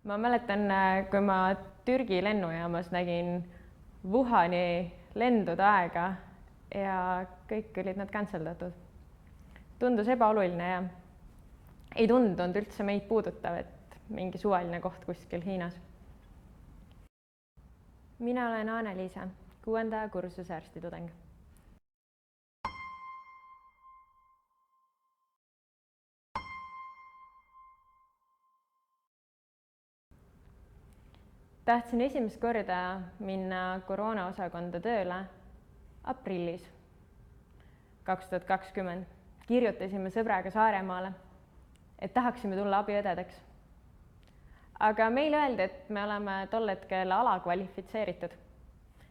Ma mäletan, kui ma Türgi lennujaamas nägin Wuhani lendude aega ja kõik olid nad canceldatud. Tundus ebaoluline ja ei tundunud üldse meid puudutav, et mingi suvaline koht kuskil Hiinas. Mina olen Aane-Liisa, 6. kursuse arstitudeng. Tahtsin esimest korda minna koroonaosakonda tööle aprillis 2020. Kirjutasime sõbraga Saaremaale, et tahaksime tulla abiõdedeks. Aga meile öeldi, et me oleme tol hetkel alakvalifitseeritud.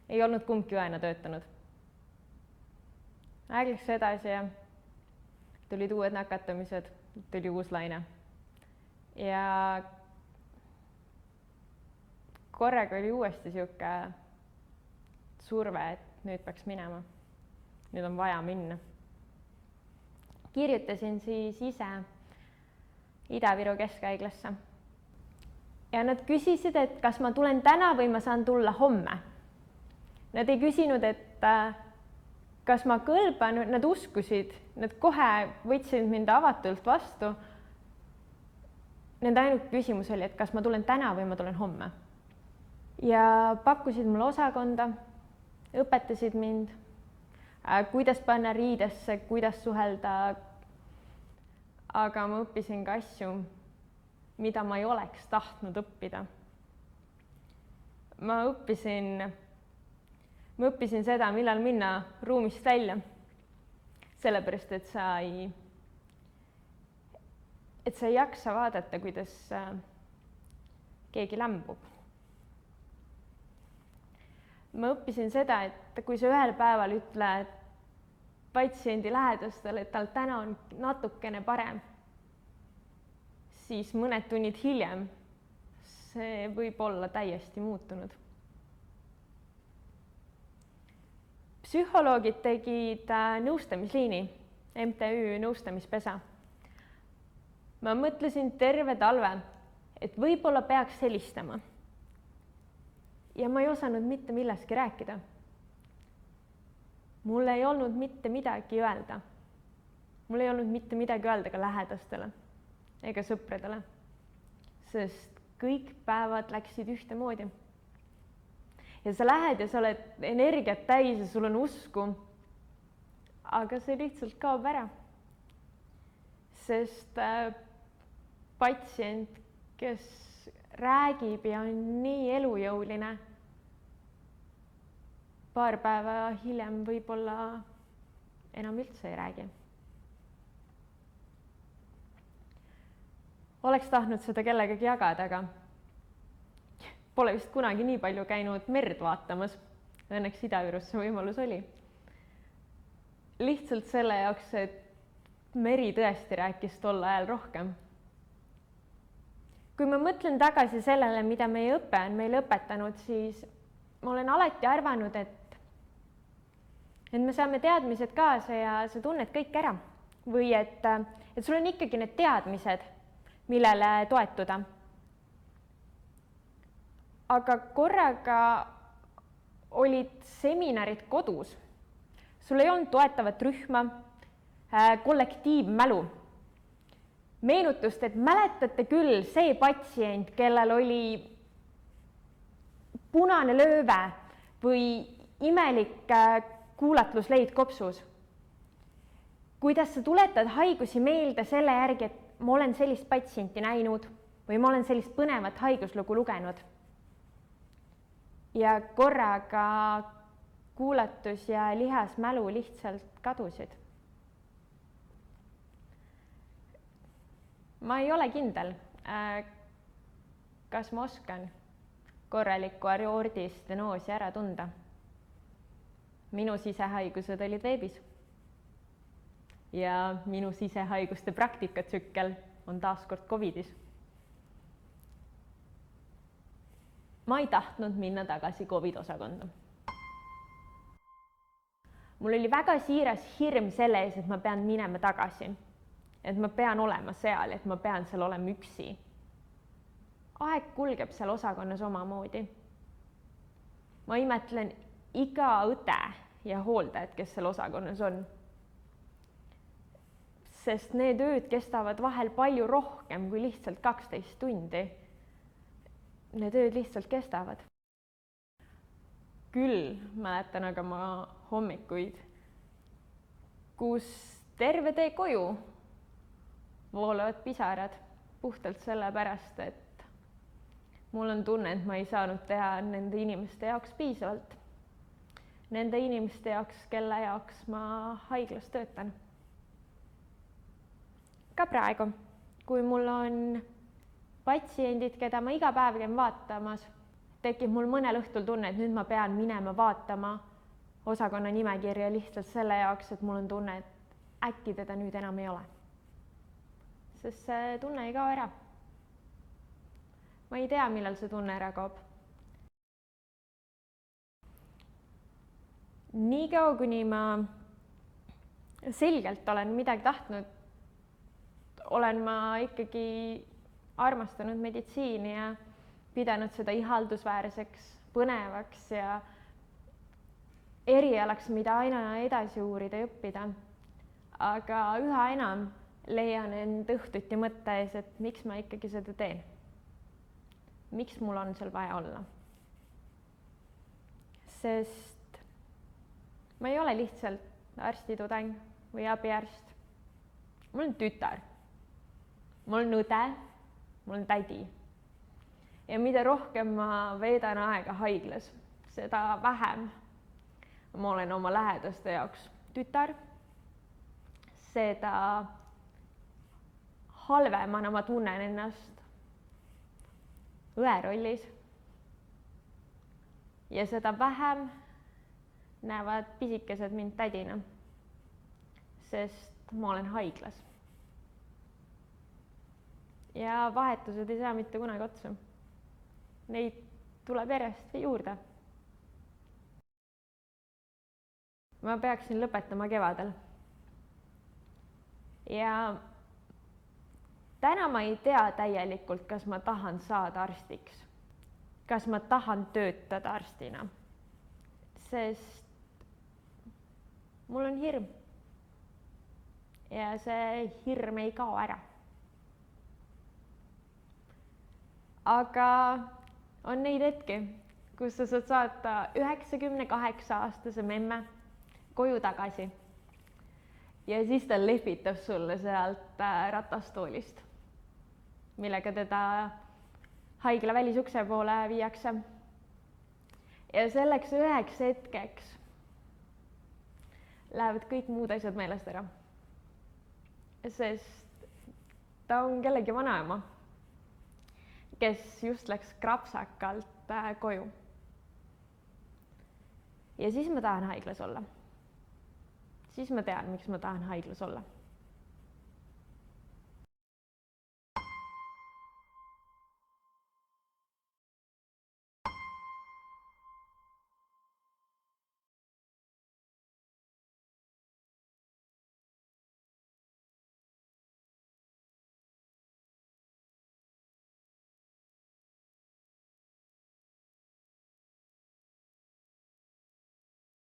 Ei olnud kumbki õena töötanud. Aeg läks edasi ja tulid uued nakatumised, tuli uus laine. Ja korraga oli uuesti sihuke surve, et nüüd peaks minema. Nüüd on vaja minna. Kirjutasin siis ise Ida-Viru Keskhaiglasse. Ja nad küsisid, et kas ma tulen täna või ma saan tulla homme. Nad ei küsinud, et kas ma kõlban, nad uskusid, nad kohe võtsid mind avatult vastu. Nende ainult küsimus oli, et kas ma tulen täna või ma tulen homme. Ja pakkusid mulle osakonda, õpetasid mind, kuidas panna riidesse, kuidas suhelda. Aga ma õppisin ka asju, mida ma ei oleks tahtnud õppida. Ma õppisin seda, millal minna ruumist välja, sellepärast, et sa ei jaksa vaadata, kuidas keegi lämbub. Ma õppisin seda, et kui sa ühel päeval ütled patsiendi lähedastele, et tal täna on natukene parem, siis mõned tunnid hiljem see võib olla täiesti muutunud. Psühholoogid tegid nõustamisliini, MTÜ nõustamispesa. Ma mõtlesin terve talve, et võib-olla peaks helistama. Ja ma ei osanud mitte millestki rääkida. Mul ei olnud mitte midagi öelda. Mul ei olnud mitte midagi öelda ka lähedastele ega sõpradele, sest kõik päevad läksid ühtemoodi. Ja sa lähed ja sa oled energiat täis ja sul on usku, aga see lihtsalt kaob ära. Sest patsient, kes räägib ja on nii elujõuline, paar päeva hiljem võib-olla enam üldse ei räägi. Oleks tahtnud seda kellegagi jagada, aga pole vist kunagi nii palju käinud merd vaatamas. Õnneks Ida-Virus see võimalus oli. Lihtsalt selle jaoks, et meri tõesti rääkis tol ajal rohkem. Kui ma mõtlen tagasi sellele, mida meie õpe on meile õpetanud, siis ma olen alati arvanud, et me saame teadmised kaasa ja sa tunned kõik ära. Või et sul on ikkagi need teadmised, millele toetuda. Aga korraga olid seminarid kodus. Sul ei olnud toetavat rühma, kollektiivmälu. Meenutust, et mäletate küll see patsient, kellel oli punane lööve või imelik kuulatlusleid kopsus. Kuidas sa tuletad haigusi meelde selle järgi, et ma olen sellist patsienti näinud või ma olen sellist põnevat haiguslugu lugenud. Ja korraga kuulatus ja lihasmälu lihtsalt kadusid. Ma ei ole kindel, kas ma oskan korralikku aordistenoosi ära tunda. Minu sisehaigused olid veebis ja minu sisehaiguste praktikatsükkel on taaskord COVIDis. Ma ei tahtnud minna tagasi COVID-osakonda. Mul oli väga siiras hirm selle ees, et ma pean minema tagasi, et ma pean olema seal, et ma pean seal olema üksi. aeg kulgeb seal osakonnas omamoodi. ma imetlen iga õde ja hooldajat, kes seal osakonnas on. sest need ööd kestavad vahel palju rohkem kui lihtsalt 12 tundi. Need ööd lihtsalt kestavad. Küll mäletan aga ma hommikuid, kus terve tee koju voolavad pisarad puhtalt sellepärast, et mul on tunne, et ma ei saanud teha nende inimeste jaoks piisavalt. Nende inimeste jaoks, kelle jaoks ma haiglas töötan. Ka praegu, kui mul on patsiendid, keda ma iga päev käin vaatamas, tekib mul mõnel õhtul tunne, et nüüd ma pean minema vaatama osakonna nimekirja lihtsalt selle jaoks, et mul on tunne, et äkki teda nüüd enam ei ole. Sest see tunne ei kao ära. Ma ei tea, millal see tunne ära kaob. Nii kaua, kuni ma selgelt olen midagi tahtnud, olen ma ikkagi armastanud meditsiini ja pidanud seda ihaldusväärseks, põnevaks ja erialaks, mida aina edasi uurida ja õppida. Aga üha enam leian end õhtuti mõtte ees, et miks ma ikkagi seda teen. Miks mul on seal vaja olla? Sest ma ei ole lihtsalt arstitudeng või abiarst. Mul on tütar, mul on õde, mul on tädi. Ja mida rohkem ma veedan aega haiglas, seda vähem ma olen oma lähedaste jaoks tütar, seda halvemana ma tunnen ennast õe rollis ja seda vähem näevad pisikesed mind tädina, sest ma olen haiglas. Ja vahetused ei saa mitte kunagi otsa. Neid tuleb järjest juurde. Ma peaksin lõpetama kevadel. Ja täna ma ei tea täielikult, kas ma tahan saada arstiks, kas ma tahan töötada arstina, sest mul on hirm. Ja see hirm ei kao ära. Aga on neid hetki, kus sa saad saata 98-aastase memme koju tagasi ja siis ta lehvitab sulle sealt ratastoolist, millega teda haigla välisukse poole viiakse. Ja selleks üheks hetkeks lähevad kõik muud asjad meelest ära, sest ta on kellegi vanaema, kes just läks krapsakalt koju. Ja siis ma tahan haiglas olla. Siis ma tean, miks ma tahan haiglas olla.